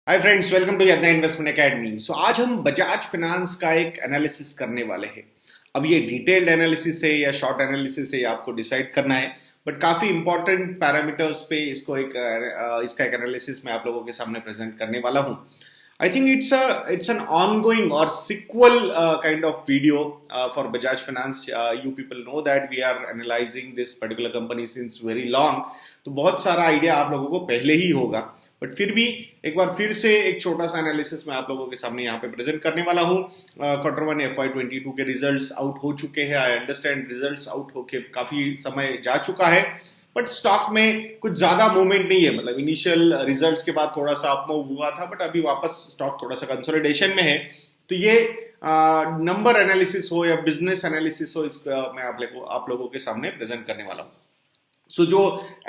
Hi friends, welcome to Yadnya investment academy. So आज हम Bajaj finance का एक एनालिसिस करने वाले हैं। अब ये डिटेल्ड एनालिसिस है या शॉर्ट एनालिसिस है, ये आपको डिसाइड करना है, बट काफी इंपॉर्टेंट पैरामीटर्स पे इसको इसका एक एनालिसिस मैं आप लोगों के सामने प्रेजेंट करने वाला हूँ। I think it's an ongoing or sequel kind of video for Bajaj Finance. You people know that we are analyzing this particular company since very long. तो बहुत सारा आइडिया आप लोगों को पहले ही होगा, बट फिर भी एक बार फिर से एक छोटा सा एनालिसिस मैं आप लोगों के सामने यहाँ पे प्रेजेंट करने वाला हूँ। Q1 FY22 के रिजल्ट्स आउट हो चुके हैं। आई अंडरस्टैंड रिजल्ट्स आउट होके काफी समय जा चुका है, बट स्टॉक में कुछ ज्यादा मूवमेंट नहीं है। मतलब इनिशियल रिजल्ट्स के बाद थोड़ा सा अप मूव हुआ था, बट अभी वापस स्टॉक थोड़ा सा कंसोलिडेशन में है। तो ये नंबर एनालिसिस हो या बिजनेस एनालिसिस हो, इसका मैं आप लोगों के सामने प्रेजेंट करने वाला हूँ। सो जो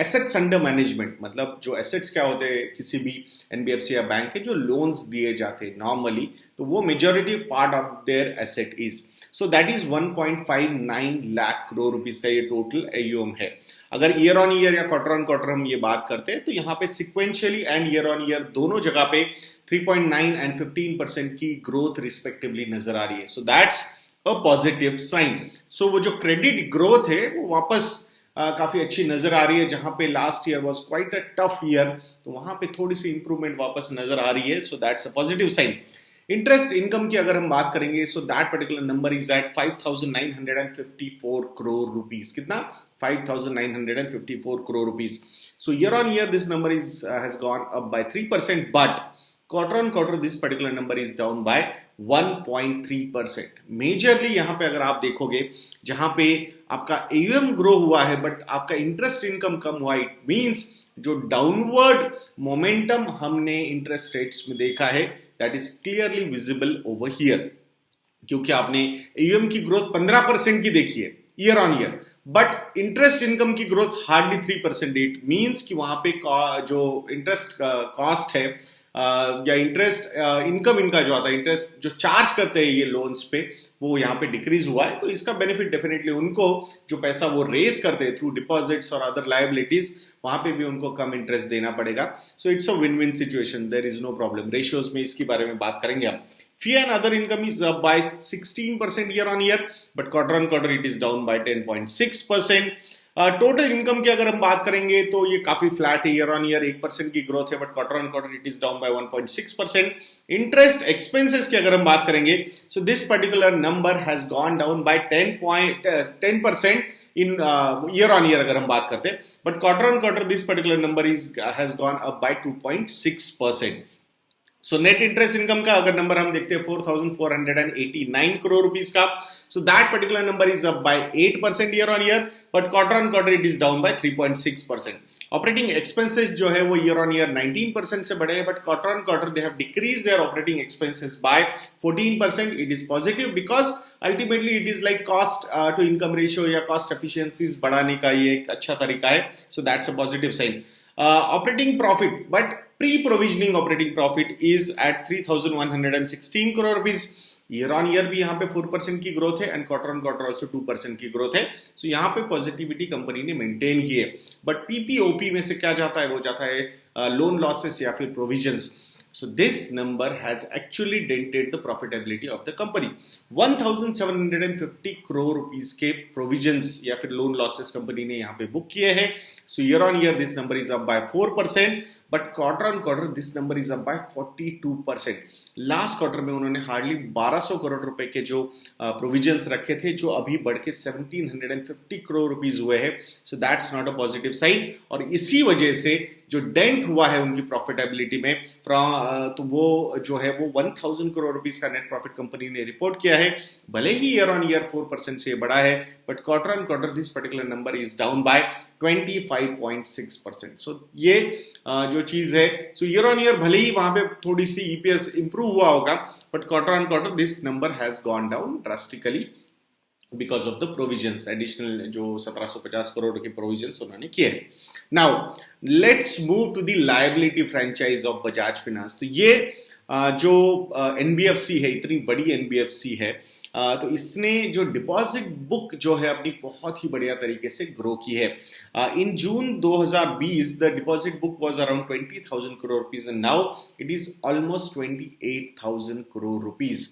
एसेट्स अंडर मैनेजमेंट, मतलब जो एसेट्स क्या होते हैं किसी भी एनबीएफसी या बैंक के जो लोन्स दिए जाते हैं नॉर्मली, तो वो majority part of their asset is, so that is 1.59 lakh crore rupees का ये टोटल एयूएम है। अगर ईयर ऑन ईयर या क्वार्टर ऑन क्वार्टर हम ये बात करते हैं, तो यहाँ पे sequentially and year on year दोनों जगह पे 3.9 एंड 15% की ग्रोथ रिस्पेक्टिवली नजर आ रही है। So that's a positive sign. So वो जो क्रेडिट ग्रोथ है वो वापस काफी अच्छी नजर आ रही है। जहां पे last year was quite a tough year, तो वहां पे थोड़ी सी इंप्रूवमेंट वापस नजर आ रही है। So that's a positive sign. Interest income की अगर हम बात करेंगे, so that particular number is at 5,954 crore rupees. कितना? 5,954 crore rupees. So year on year this number is has gone up by 3%, but quarter on quarter this particular number is down by 1.3%। Majorly यहां पे अगर आप देखोगे, जहां पे आपका एयूएम ग्रो हुआ है बट आपका इंटरेस्ट इनकम कम हुआ, इट मींस जो डाउनवर्ड मोमेंटम हमने इंटरेस्ट रेट्स में देखा है, that is clearly visible over here. क्योंकि आपने एयूएम की ग्रोथ 15% की देखी है year on year, but interest income की ग्रोथ हार्डली 3%। इट मींस कि वहां पे जो इंटरेस्ट कॉस्ट है या इंटरेस्ट इनकम इनका जो आता है, इंटरेस्ट जो चार्ज करते हैं ये लोन्स पे, वो यहाँ पे डिक्रीज हुआ है। तो इसका बेनिफिट डेफिनेटली उनको जो पैसा वो रेज करते हैं थ्रू डिपॉजिट्स और अदर लायबिलिटीज, वहां पे भी उनको कम इंटरेस्ट देना पड़ेगा। So it's a win win situation, there is no problem. Ratios में इसके बारे में बात करेंगे हम। Fee and other income is up by 16% year on year, but quarter on quarter it is down by 10.6%। Total income की अगर हम बात करेंगे तो ये काफी फ्लैट है। ईयर ऑन ईयर 1% की ग्रोथ है, but quarter on quarter it is down bye 1.6%। Interest expenses की अगर हम बात करेंगे, so this particular number has gone down by 10% in year on year अगर हम बात करते हैं, but quarter on quarter this particular number has gone up bye 2.6%। So net interest income का अगर नंबर हम देखते हैं 4,489 करोड़ रुपीस का, सो that particular number is up bye 8% year on year, but quarter on quarter it is down bye 3.6%। Operating expenses जो है वो year on year 19% से बढ़े हैं, but quarter on quarter they have decrease their operating expenses by 14%। It is positive because ultimately it is like cost to income ratio या cost efficiencies बढ़ाने का ये एक अच्छा तरीका है। So that's a positive sign. Operating profit, but pre-provisioning operating profit is at 3,116 crore rupees. Year on year भी यहाँ पे 4% की ग्रोथ है and quarter on quarter also 2% की ग्रोथ है। सो यहाँ पे पॉजिटिविटी कंपनी ने मेंटेन की है। बट पीपीओपी में से क्या जाता है? वो जाता है लोन लॉसेस या फिर provisions. So this number has actually dented the profitability of the company. 1,750 crore rupees के provisions या फिर loan losses कंपनी ने यहाँ पे बुक किए हैं। So year on year this number is up by 4%, but quarter on quarter this number is up by 42%. Last quarter में उन्होंने हार्डली 1200 करोड़ रुपए के जो प्रोविजंस रखे थे, जो अभी बढ़ के 1750 करोड़ रुपीस हुए हैं। So that's not a positive sign, और इसी वजह से जो डेंट हुआ है उनकी प्रॉफिटेबिलिटी में तो वो जो है वो 1000 करोड़ रुपीस का नेट प्रॉफिट कंपनी ने रिपोर्ट किया है। भले ही ईयर ऑन ईयर 4% से बढ़ा है, but quarter on quarter this particular number is down bye 25.6%। सो ये जो चीज है, सो ईयर ऑन ईयर भले ही वहां पे थोड़ी सी ईपीएस इंप्रूव हुआ होगा, but quarter on quarter this number has gone down drastically because of the provisions, additional जो 1750 करोड़ के प्रोविजंस उन्होंने किए हैं। Now let's move to the liability franchise of Bajaj Finance. तो ये जो एनबीएफसी है, इतनी बड़ी एनबीएफसी है, तो इसने जो डिपॉजिट बुक जो है अपनी बहुत ही बढ़िया तरीके से ग्रो की है। इन जून 2020 the deposit book was around 20,000 crore rupees and now it is almost 28,000 crore rupees.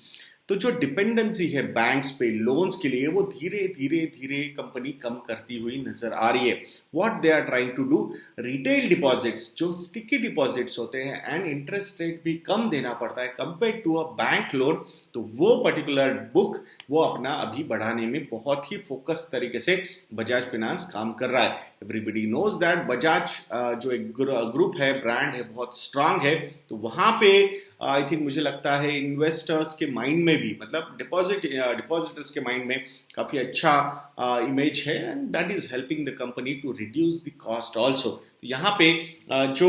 तो जो डिपेंडेंसी है बैंक्स पे लोन्स के लिए वो धीरे धीरे धीरे कंपनी कम करती हुई नजर आ रही है। What they are trying to do, retail deposits जो स्टिकी डिपॉजिट्स होते हैं एंड इंटरेस्ट रेट भी कम देना पड़ता है compare to a bank loan, तो वो पर्टिकुलर बुक वो अपना अभी बढ़ाने में बहुत ही फोकस तरीके से बजाज फाइनेंस काम कर रहा है। एवरीबडी नोज दैट बजाज जो एक ग्रुप है, ब्रांड है, बहुत स्ट्रांग है, तो वहां पे आई थिंक मुझे लगता है इन्वेस्टर्स के माइंड में भी, मतलब डिपॉजिटर्स के माइंड में काफी अच्छा इमेज है and that is helping the company to reduce the cost also. यहाँ पे जो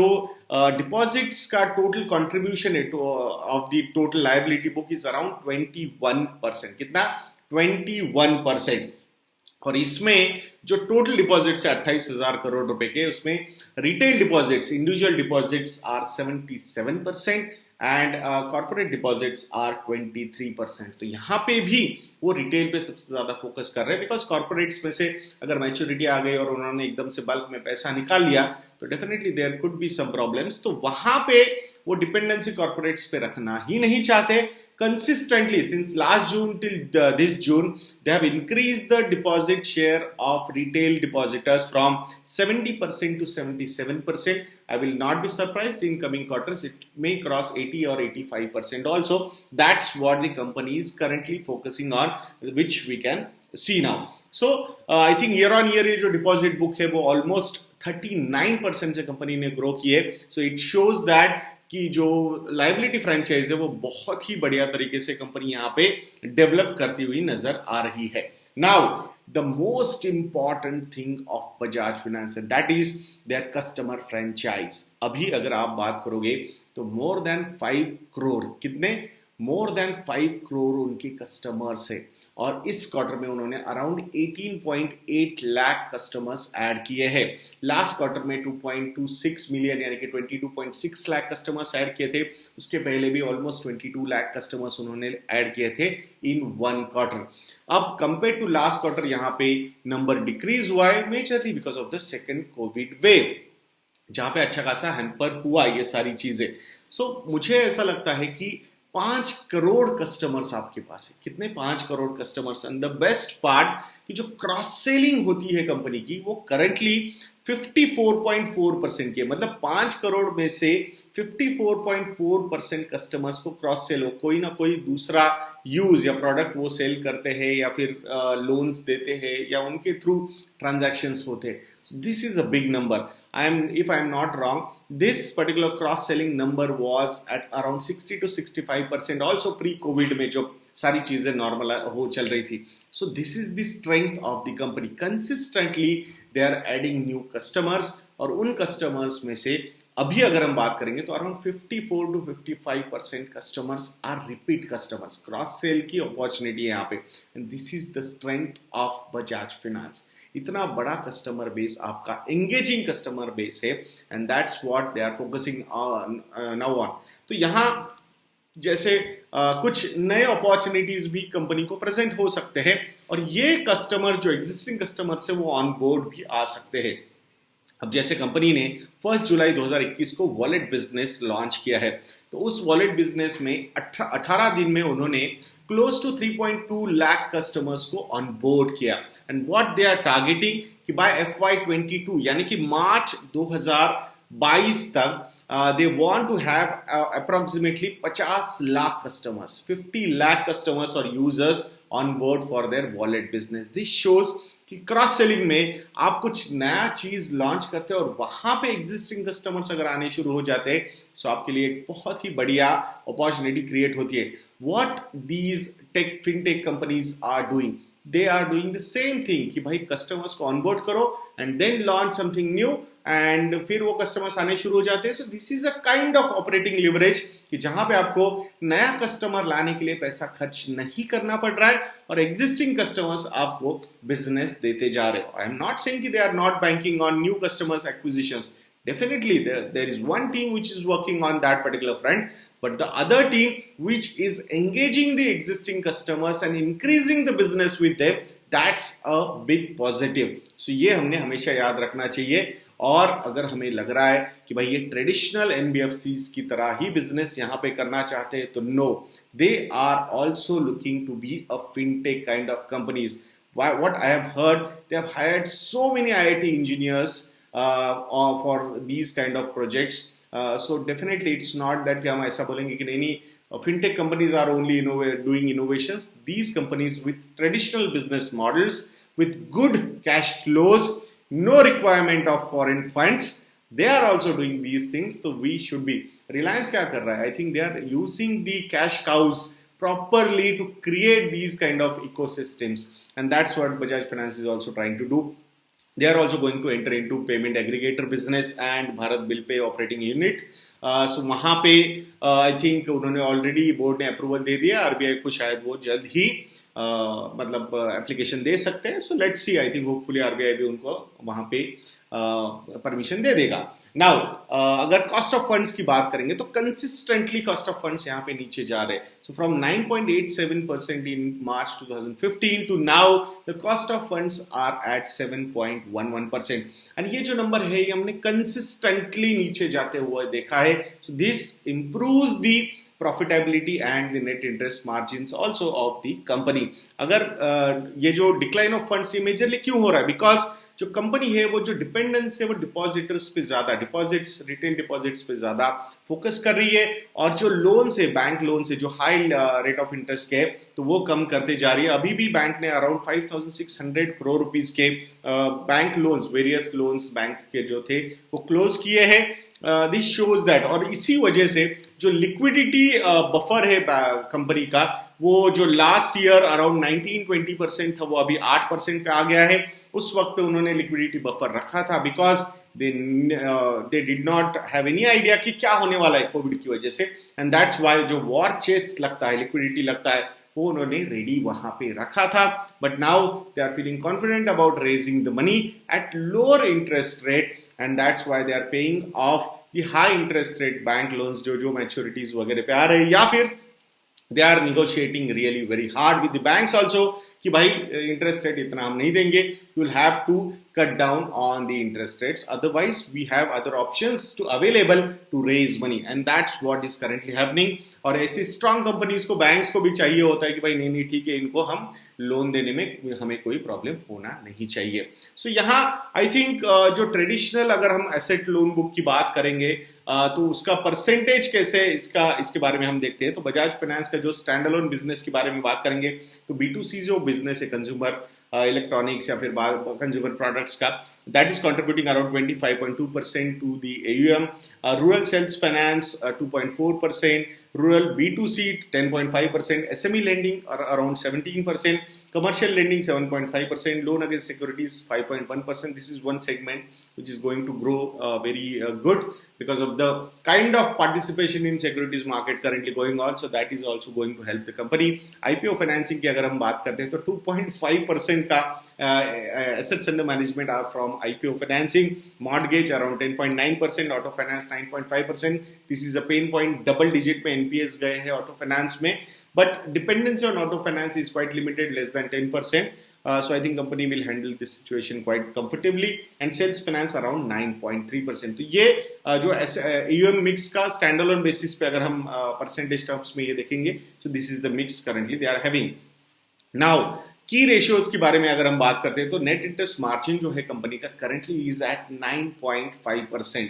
डिपॉजिट्स का टोटल कंट्रीब्यूशन है of the total liability book is around 21%। कितना? 21%। और इसमें जो टोटल डिपॉजिट्स है 28,000 करोड़ रुपए के, उसमें retail deposits, individual deposits are 77% and corporate deposits are 23%। तो यहाँ पे भी वो रिटेल पे सबसे ज्यादा फोकस कर रहे हैं, बिकॉज कॉर्पोरेट्स में से अगर मैच्योरिटी आ गई और उन्होंने एकदम से बल्क में पैसा निकाल लिया तो definitely there could be some problems. तो वहां पे वो डिपेंडेंसी कॉर्पोरेट्स पे रखना ही नहीं चाहते। Consistently since last June till this June, they have increased the deposit share of retail depositors from 70% to 77%. I will not be surprised in coming quarters it may cross 80 or 85% also. That's what the company is currently focusing on, which we can see now. So I think year on year ये जो deposit book है वो almost 39% से company ने grow की है। So it shows that कि जो लायबिलिटी फ्रेंचाइज है वो बहुत ही बढ़िया तरीके से कंपनी यहाँ पे डेवलप करती हुई नजर आ रही है। Now the most important thing of Bajaj finance that is there customer franchise. अभी अगर आप बात करोगे तो मोर देन 5 करोड़, कितने? मोर देन 5 करोड़ उनके कस्टमर्स है और इस क्वार्टर में उन्होंने अराउंड 18.8 लाख कस्टमर्स ऐड किए हैं। लास्ट क्वार्टर में 2.26 मिलियन यानी कि 22.6 लाख कस्टमर्स ऐड किए थे। उसके पहले भी ऑलमोस्ट 22 लाख कस्टमर्स उन्होंने ऐड किए थे इन वन क्वार्टर। अब कंपेयर टू लास्ट क्वार्टर यहाँ पे नंबर डिक्रीज हुआ है, majorly because of the second Covid wave, जहां पे अच्छा खासा हैम्पर हुआ ये सारी चीजें। सो मुझे ऐसा लगता है कि 5 करोड़ कस्टमर्स आपके पास है। कितने? 5 crore customers. And the best part कि जो क्रॉस सेलिंग होती है कंपनी की वो करंटली 54.4% की है। मतलब 5 करोड़ में से 54.4% कस्टमर्स को क्रॉस सेल हो, कोई ना कोई दूसरा यूज या प्रोडक्ट वो सेल करते हैं या फिर लोन्स देते हैं या उनके थ्रू ट्रांजैक्शंस होते हैं। This is a big number. If I am not wrong, this particular cross-selling number was at around 60 to 65% also pre-COVID में जो सारी चीजें नॉर्मल हो चल रही थी। So this is the strength of the company. Consistently they are adding new customers और उन customers में से अभी अगर हम बात करेंगे तो around 54 to 55% customers are repeat customers. Cross sell की अपॉर्चुनिटी है यहाँ पे and this is the strength of Bajaj Finance. इतना बड़ा कस्टमर बेस, आपका एंगेजिंग कस्टमर बेस है and that's what they are focusing on now on. तो यहाँ जैसे कुछ नए अपॉर्चुनिटीज भी कंपनी को प्रेजेंट हो सकते हैं और ये कस्टमर जो एग्जिस्टिंग कस्टमर से वो ऑन बोर्ड भी आ सकते हैं। अब जैसे कंपनी ने 1 जुलाई 2021 को वॉलेट बिजनेस लॉन्च किया है, तो उस वॉलेट बिजनेस में 18 दिन में उन्होंने क्लोज टू 3.2 लाख कस्टमर्स को ऑन बोर्ड किया and what they are targeting कि बाय FY22 यानी कि मार्च 2022 तक they want to have approximately 50 lakh customers, 50 lakh customers or users on board for their wallet business. This shows कि cross selling में आप कुछ नया चीज लॉन्च करते हैं और वहां पे एग्जिस्टिंग कस्टमर्स अगर आने शुरू हो जाते हैं तो आपके लिए एक बहुत ही बढ़िया अपॉर्चुनिटी क्रिएट होती है। What these tech fintech companies are doing, they are doing the same thing कि भाई कस्टमर्स को ऑनबोर्ड करो and then launch something new and फिर वो कस्टमर्स आने शुरू हो जाते हैं। So this is a kind of operating leverage कि जहां पे आपको नया कस्टमर लाने के लिए पैसा खर्च नहीं करना पड़ रहा है और एग्जिस्टिंग कस्टमर्स आपको बिजनेस देते जा रहे हो। आई एम नॉट सेइंग कि they are not banking on new customers acquisitions, definitely there is one team which is working on that particular front, but the other team which is engaging the existing customers and increasing the business with them, that's a big positive. So ये हमने हमेशा याद रखना चाहिए. और अगर हमें लग रहा है कि भाई ये ट्रेडिशनल एनबीएफसीज की तरह ही बिजनेस यहां पे करना चाहते हैं, तो no, they are also looking to be a fintech kind of companies. What I have heard, they have hired so many IIT engineers for these kind of projects. So definitely it's not that कि हम ऐसा बोलेंगे कि नहीं, fintech companies are only doing innovations. These companies with traditional business models, with good cash flows, no requirement of foreign funds, they are also doing these things. So we should be. Reliance क्या कर रहा है? I think they are using the cash cows properly to create these kind of ecosystems, and that's what Bajaj Finance is also trying to do. They are also going to enter into payment aggregator business and Bharat Bill Pay operating unit. So वहाँ पे I think उन्होंने already board ने approval दे दिया. RBI को शायद वो जल्द ही मतलब एप्लीकेशन दे सकते हैं. So let's see, I think hopefully RBI भी उनको वहां पे परमिशन दे देगा. नाउ अगर कॉस्ट ऑफ फंड्स की बात करेंगे तो कंसिस्टेंटली कॉस्ट ऑफ फंड्स यहाँ पे नीचे जा रहे हैं. So from 9.87% in March 2015 to now the cost of funds are at 7.11%. And ये जो नंबर है ये हमने कंसिस्टेंटली नीचे जाते हुए देखा है. So this improves the profitability and the net interest margins also of the company. अगर ये जो decline of funds ये majorly क्यों हो रहा है? Because जो कंपनी है वो जो डिपेंडेंस है वो डिपॉजिटर्स पे ज्यादा, डिपॉजिट्स, रिटेल डिपॉजिट्स पे ज्यादा फोकस कर रही है, और जो लोन्स है, बैंक लोन्स है जो हाई रेट ऑफ इंटरेस्ट के है, तो वो कम करते जा रही है. अभी भी बैंक ने अराउंड 5,600 करोड़ रुपीस के bank loans, various loans bank के जो थे वो क्लोज किए हैं. दिस शोज दैट, और इसी वजह से जो लिक्विडिटी बफर है कंपनी का, वो जो लास्ट ईयर अराउंड 19-20% था वो अभी 8% पे आ गया है. उस वक्त उन्होंने लिक्विडिटी बफर रखा था because they did not have any idea कि क्या होने वाला है कोविड की वजह से, एंड दैट्स व्हाई जो वॉर चेस्ट लगता है, लिक्विडिटी लगता है, वो उन्होंने रेडी वहां पे रखा था. But now they are feeling confident about raising the money at lower interest rate, and that's why they are paying off the high interest rate bank loans जो मैच्योरिटीज वगैरह पे आ रहे हैं, या फिर they are negotiating really very hard with the banks also कि भाई interest rate इतना हम नहीं देंगे, you will have to cut down on the interest rates, otherwise we have other options to available to raise money, and that's what is currently happening. और ऐसी strong companies को, banks को भी चाहिए होता है कि भाई नहीं ठीक है, इनको हम लोन देने में हमें कोई प्रॉब्लम होना नहीं चाहिए. सो यहाँ आई थिंक जो ट्रेडिशनल अगर हम एसेट लोन बुक की बात करेंगे तो उसका परसेंटेज कैसे, इसके बारे में हम देखते हैं. तो बजाज फाइनेंस का जो स्टैंड अलोन बिजनेस के बारे में बात करेंगे तो B2C जो बिजनेस है, कंज्यूमर इलेक्ट्रॉनिक्स या फिर कंज्यूमर प्रोडक्ट्स का, that is contributing around 25.2% to the AUM. Rural sales finance 2.4%, rural B2C 10.5%, SME lending around 17%, commercial lending 7.5%, loan against securities 5.1%. This is one segment which is going to grow very good because of the kind of participation in securities market currently going on. So that is also going to help the company. IPO financing की अगर हम बात करते हैं तो 2.5% का assets under management are from IPO financing. Mortgage around 10.9%, auto finance 9.5%. This is a pain point. Double digit में NPS गए हैं auto finance में, but dependency on auto finance is quite limited, less than 10%. So I think company will handle this situation quite comfortably, and sales finance around 9.3%. तो ये जो AUM mix का standalone basis पे अगर हम percentage terms में ये देखेंगे, so this is the mix currently they are having. Now की रेशियोज के बारे में अगर हम बात करते हैं तो नेट इंटरेस्ट मार्जिन जो है कंपनी का currently is at 9.5%.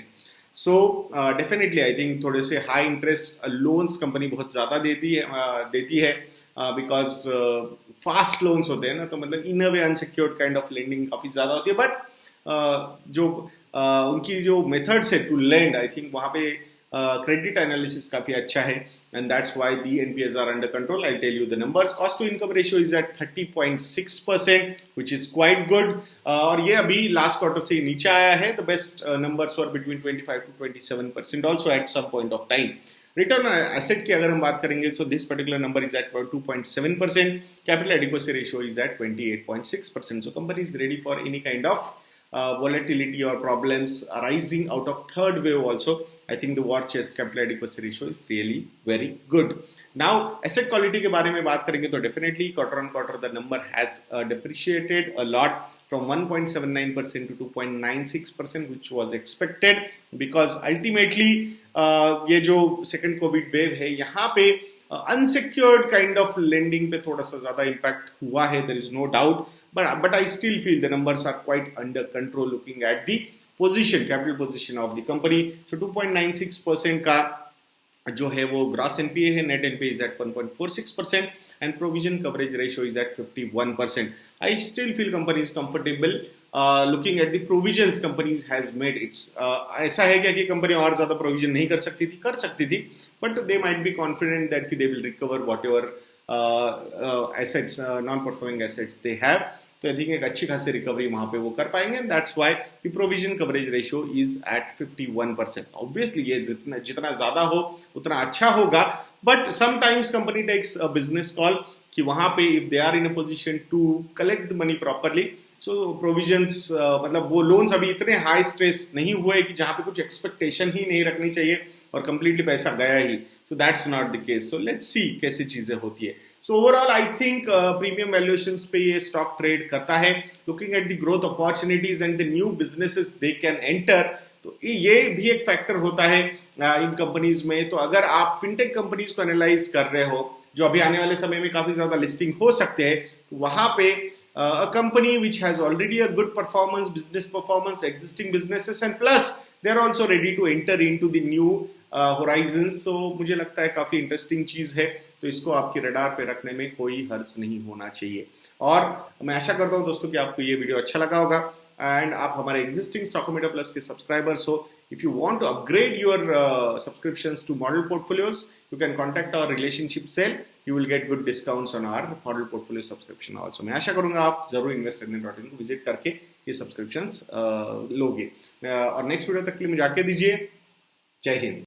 So definitely I think थोड़े से हाई इंटरेस्ट लोन्स कंपनी बहुत ज्यादा देती है बिकॉज फास्ट लोन्स होते हैं ना, तो मतलब इन अ वे अनसिक्योर्ड काइंड ऑफ लेंडिंग काफी ज्यादा होती है. बट जो उनकी जो मेथड्स है टू लेंड, आई थिंक वहां पे क्रेडिट एनालिसिस काफी अच्छा है, and that's why the NPAs are under control. I'll tell you the numbers. Cost to income ratio is at 30.6%, which is quite good. और ये अभी लास्ट क्वार्टर से नीचे आया है. The best numbers were between 25 to 27% also at some point of time. Return on asset की अगर हम बात करेंगे, so this particular number is at 2.7%. Capital adequacy ratio is at 28.6%. So company is ready for any kind of volatility or problems arising out of third wave also, I think the war chest capital adequacy ratio is really very good. Now asset quality के बारे में बात करेंगे तो definitely quarter on quarter the number has depreciated a lot from 1.79% to 2.96%, which was expected because ultimately ये जो second COVID wave है यहाँ पे unsecured kind of lending पे थोड़ा सा ज्यादा impact हुआ है, there is no doubt, but I still feel the numbers are quite under control looking at the capital position of the company. So 2.96% का जो है वो ग्रॉस एनपीए है, net NPA is at 1.46% and provision coverage ratio is at 51%. I still feel company is comfortable looking at the provisions company's has made its. ऐसा है क्या कि company और ज्यादा प्रोविजन नहीं कर सकती थी, but they might be confident that they will recover what ever assets, non performing assets they have. तो आई थिंक एक अच्छी खासी रिकवरी वहां पे वो कर पाएंगे, and that's why the provision coverage ratio is at 51%. Obviously ये जितना ज्यादा हो उतना अच्छा होगा, but sometimes company takes a business call कि वहां पे if they are in a position to collect the money properly, so provisions मतलब वो लोन्स अभी इतने हाई स्ट्रेस नहीं हुए कि जहां पे कुछ एक्सपेक्टेशन ही नहीं रखनी चाहिए और कंप्लीटली पैसा गया ही. So that's not the case. So let's see कैसी चीजें होती है. So overall I think premium valuations पे ये stock trade करता है. Looking at the growth opportunities and the new businesses they can enter, तो ये भी एक फैक्टर होता है इन कंपनीज में. तो अगर आप फिनटेक कंपनीज को एनालाइज कर रहे हो जो अभी आने वाले समय में काफी ज्यादा लिस्टिंग हो सकते हैं, वहां पे a company which has already a good performance, business performance, existing businesses, and plus they are also ready to enter into the new horizons. So मुझे लगता है काफी इंटरेस्टिंग चीज है, तो इसको आपके रडार पे रखने में कोई हर्ज नहीं होना चाहिए. और मैं आशा करता हूँ दोस्तों कि आपको ये वीडियो अच्छा लगा होगा, एंड आप हमारे एग्जिस्टिंग स्टॉकोमीटर प्लस के सब्सक्राइबर्स हो. If you want to upgrade your subscriptions to model portfolios, you can contact our relationship cell. You will get good discounts on our model portfolio subscription also. मैं आशा करूंगा आप जरूर investindia.in को visit करके ये सब्सक्रिप्शंस लोगे. और नेक्स्ट वीडियो तक के लिए मुझे आके दीजिए. जय हिंद.